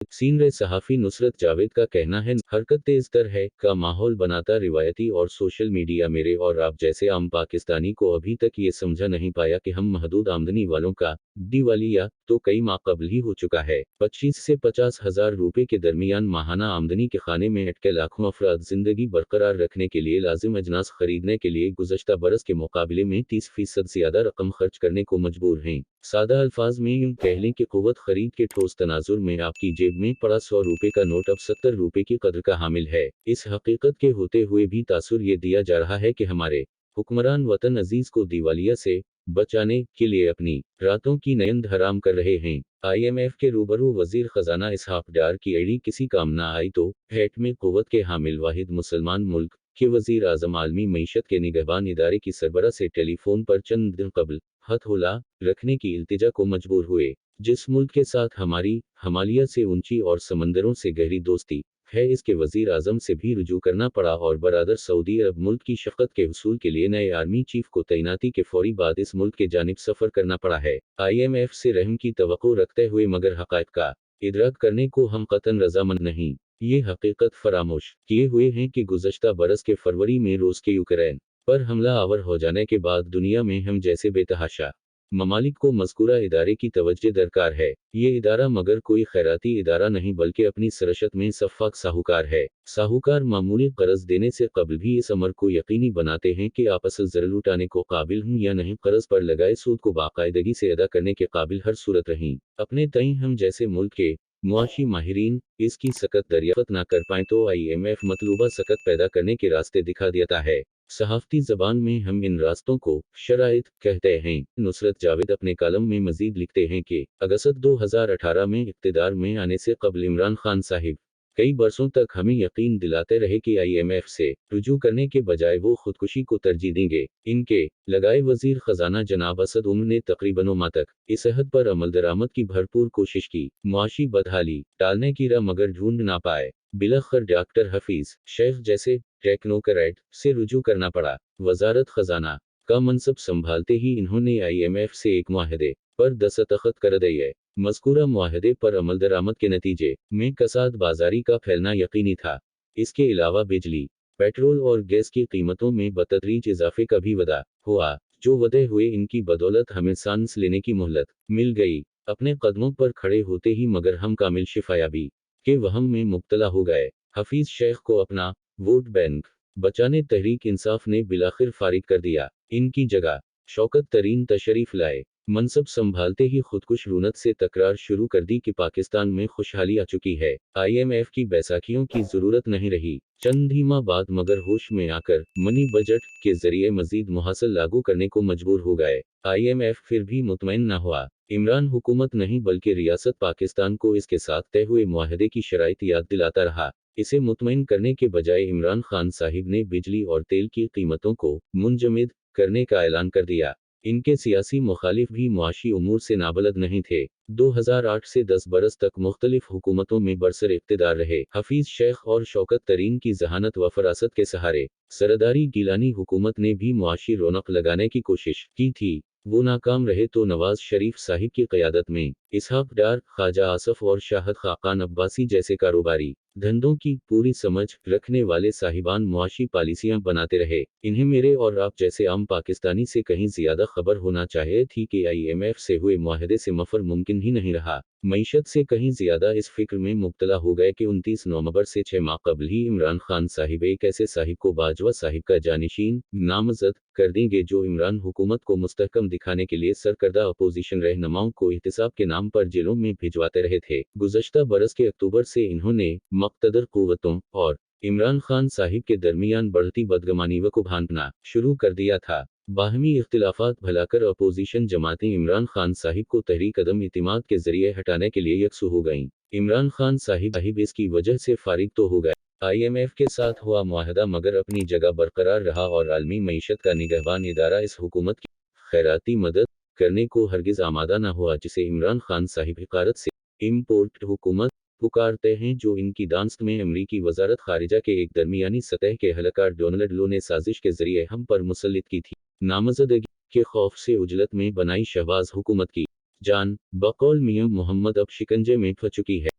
Senior सहाफ़ी नुसरत जावेद का कहना है, हरकत तेज तर है का माहौल बनाता रिवायती और सोशल मीडिया मेरे और आप जैसे आम पाकिस्तानी को अभी तक ये समझा नहीं पाया कि हम महदूद आमदनी वालों का दिवालिया तो कई माह कबल ही हो चुका है। 25 से 50,000 रुपए के दरमियान माहाना आमदनी के खाने में अटके लाखों अफराद जिंदगी बरकरार रखने के लिए लाजिम अजनास खरीदने के लिए गुज़श्ता बरस के मुकाबले में 30% ज्यादा रकम खर्च करने को मजबूर हैं। सादा अल्फाज में यूं कह लें कि कुव्वत खरीद के ठोस तनाजुर में आपकी जेब में पड़ा 100 रुपए का नोट अब 70 रुपए की कदर का हामिल है। इस हकीकत के होते हुए भी तासुर ये दिया जा रहा है कि हमारे हुक्मरान वतन अजीज को दिवालिया से बचाने के लिए अपनी रातों की नींद हराम कर रहे हैं। IMF के रूबरू वजीर खजाना इसहाक डार की एड़ी किसी काम ना आई तो हेट में कुव्वत के हामिल वाहिद मुसलमान मुल्क के वजीर आजम आलमी मईशत के निगहबान इदारे की सरबरा से टेलीफोन पर चंद दिन कबल हथौला रखने की इल्तिजा को मजबूर हुए। जिस मुल्क के साथ हमारी हमालिया से ऊंची और समंदरों से गहरी दोस्ती है, इसके वजीर आजम से भी रुजू करना पड़ा और बरादर सऊदी अरब मुल्क की शफ़क़त के हुसूल के लिए नए आर्मी चीफ को तैनाती के फौरी बाद इस मुल्क के जानिब सफ़र करना पड़ा है। IMF से रहम की तवक्को रखते हुए मगर हक़ाइक़ का इदराक करने को हम कतन रजामंद नहीं। ये हकीकत फरामोश किए हुए हैं कि गुज़श्ता बरस के फरवरी में रूस के यूक्रेन पर हमला आवर हो जाने के बाद दुनिया में हम जैसे बेतहाशा ममालिक को मज़कूरा इदारे की तवज्जो दरकार है। ये इदारा मगर कोई खैराती इदारा नहीं बल्कि अपनी सरशत में सफ़ाक साहूकार है। साहूकार मामूली कर्ज देने से कबल भी इस अमर को यकीनी बनाते हैं कि आप असल ज़र लुटाने को काबिल हूँ या नहीं, कर्ज पर लगाए सूद को बाकायदगी से अदा करने के काबिल हर सूरत रहीं। अपने तईं हम जैसे मुल्क के मुआशी माहिरीन इसकी सकत दरियाफ़त ना कर पाएँ तो IMF मतलूबा सकत पैदा करने के रास्ते दिखा देता है। सहाफ़ती ज़बान में हम इन रास्तों को शराइत कहते हैं। नुसरत जावेद अपने कॉलम में मज़ीद लिखते हैं कि अगस्त 2018 में इक़्तिदार में आने से कबल इमरान खान साहिब कई बरसों तक हमें यकीन दिलाते रहे कि IMF से रुजू करने के बजाय वो खुदकुशी को तरजीह देंगे। इनके लगाए वजीर खजाना जनाब असद उमर ने तकरीबन माह तक इस अहद पर अमल दरामद की भरपूर कोशिश की, मुआशी बदहाली टालने की राह मगर ढूंढ ना पाए। बिलाखिर डॉक्टर हफीज शेख जैसे टेक्नोक्रेट से रुजू करना पड़ा। वजारत खजाना का मनसब संभालते ही इन्होंने IMF से एक मुआहदे पर दस्तखत कर दिए। मज़कूरा मुआहदे पर अमल दरामद के नतीजे में कसाद बाजारी का फैलना यकीनी था। इसके अलावा बिजली, पेट्रोल और गैस की कीमतों में बतदरीज इजाफे का भी वादा हुआ, जो वदे हुए इनकी बदौलत हमें सांस लेने की मोहलत मिल गई। अपने कदमों पर खड़े होते ही मगर हम कामिल शिफायाबी के वहम में मुब्तला हो गए। हफीज शेख को अपना वोट बैंक बचाने तहरीक इंसाफ ने बिलाखिर फारिग कर दिया। इनकी जगह शौकत तरीन तशरीफ लाए। मनसब संभालते ही खुदकुश रूनत से तकरार शुरू कर दी कि पाकिस्तान में खुशहाली आ चुकी है, IMF की बैसाखियों की जरूरत नहीं रही। चंद ही माह बाद मगर होश में आकर मनी बजट के जरिए मजीद मुहासल लागू करने को मजबूर हो गए। IMF फिर भी मुतमईन न हुआ। इमरान हुकूमत नहीं बल्कि रियासत पाकिस्तान को इसके साथ तय हुए मुआहदे की शराइत याद दिलाता रहा। इसे मुतमईन करने के बजाय इमरान खान साहिब ने बिजली और तेल की कीमतों को मुंजमद करने का ऐलान कर दिया। इनके सियासी मुखालिफ भी मुआशी उमूर से नाबलद नहीं थे। 2008 से 10 बरस तक मुख्तलिफ हुकूमतों में बरसर इक़्तिदार रहे। हफीज शेख और शौकत तरीन की जहानत व फरासत के सहारे सरदारी गिलानी हुकूमत ने भी मुआशी रौनक लगाने की कोशिश की थी। वो नाकाम रहे तो नवाज शरीफ साहिब की क़यादत में इसहाक डार, ख्वाजा आसफ और शाहद खाकान अब्बासी जैसे कारोबारी धंधों की पूरी समझ रखने वाले साहिबान मुआशी पॉलिसियां बनाते रहे। इन्हें मेरे और आप जैसे आम पाकिस्तानी से कहीं ज्यादा खबर होना चाहिए थी कि IMF से हुए मुआहदे से मफर मुमकिन ही नहीं रहा। मईशत से कहीं ज्यादा इस फिक्र में मुब्तला हो गए कि 29 नवंबर से 6 माह कबल ही इमरान खान साहिब एक ऐसे साहिब को बाजवा साहिब का जानिशीन नामजद कर देंगे जो इमरान हुकूमत को मुस्तहकम दिखाने के लिए सरकर्दा अपोजिशन रहनुमाओं को एहतिसाब के नाम पर जेलों में भिजवाते रहे थे। गुज़श्ता बरस के अक्टूबर से इन्होंने मुक़्तदर क़ुव्वतों और इमरान खान साहिब के दरमियान बढ़ती बदगमानी को भांपना शुरू कर दिया था। बाहमी इख्तिलाफात भलाकर अपोजिशन जमातें इमरान खान साहिब को तहरीक अदम इतिमाद के जरिए हटाने के लिए यकसू हो गईं। इमरान खान साहिब इसकी वजह से फारिग तो हो गए। IMF के साथ हुआ मुआहदा मगर अपनी जगह बरकरार रहा और आलमी मईशत का निगहबान इदारा इस हुकूमत की खैराती मदद करने को हरगिज आमादा न हुआ, जिसे इमरान खान साहिब हिकारत से इम्पोर्ट हुकूमत पुकारते हैं, जो इनकी दानस्त में अमरीकी वजारत खारिजा के एक दरमियानी सतह के हलकार डोनाल्ड लो ने साजिश के जरिए हम पर मुसल्लित की थी। नामजदगी के खौफ से उजलत में बनाई शहबाज हुकूमत की जान बकौल मियां मोहम्मद अब शिकंजे में फंस चुकी है।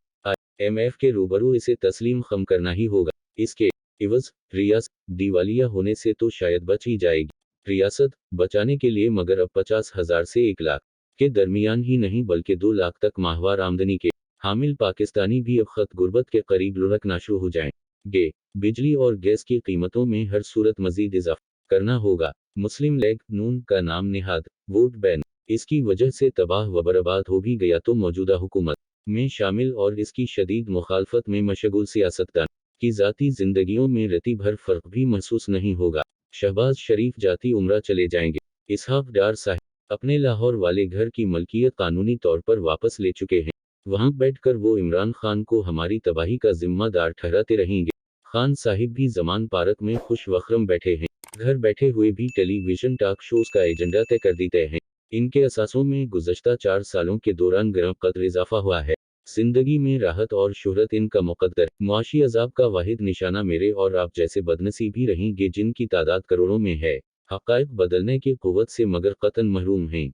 IMF के रूबरू इसे तस्लीम खम करना ही होगा। इसके इवज रियासत दिवालिया होने से तो शायद बच ही जाएगी रियासत बचाने के लिए, मगर अब 50,000 से 1 लाख के दरमियान ही नहीं बल्कि 2 लाख तक माहवार आमदनी के हामिल पाकिस्तानी भी अब खत गुर्बत के करीब लुढ़कना शुरू हो जाएंगे। बिजली और गैस की कीमतों में हर सूरत मजीद इजाफा करना होगा। मुस्लिम लीग नून का नाम निहाद वोट बैन इसकी वजह से तबाह व बर्बाद हो भी गया तो मौजूदा हुकूमत में शामिल और इसकी शदीद मुखालफत में मशगूल सियासतदान की ज़ाती ज़िंदगियों में रती भर फ़र्क भी महसूस नहीं होगा। शहबाज शरीफ जाती उम्रा चले जाएंगे। इसहाक डार साहब अपने लाहौर वाले घर की मलकियत कानूनी तौर पर वापस ले चुके हैं। वहां बैठकर वो इमरान खान को हमारी तबाही का जिम्मेदार ठहराते रहेंगे। खान साहिब भी जमान पार्क में खुश वख्रम बैठे हैं। घर बैठे हुए भी टेलीविजन टॉक शोज का एजेंडा तय कर देते हैं। इनके असासों में गुज़श्ता 4 सालों के दौरान गरम कदर इजाफा हुआ है। जिंदगी में राहत और शोहरत इनका मुकद्दर मुआशी अजाब का वाहिद निशाना मेरे और आप जैसे बदनसीब ही रहेंगे जिनकी तादाद करोड़ों में है। हक़ाइक़ बदलने की क़ुव्वत से मगर क़तन महरूम हैं।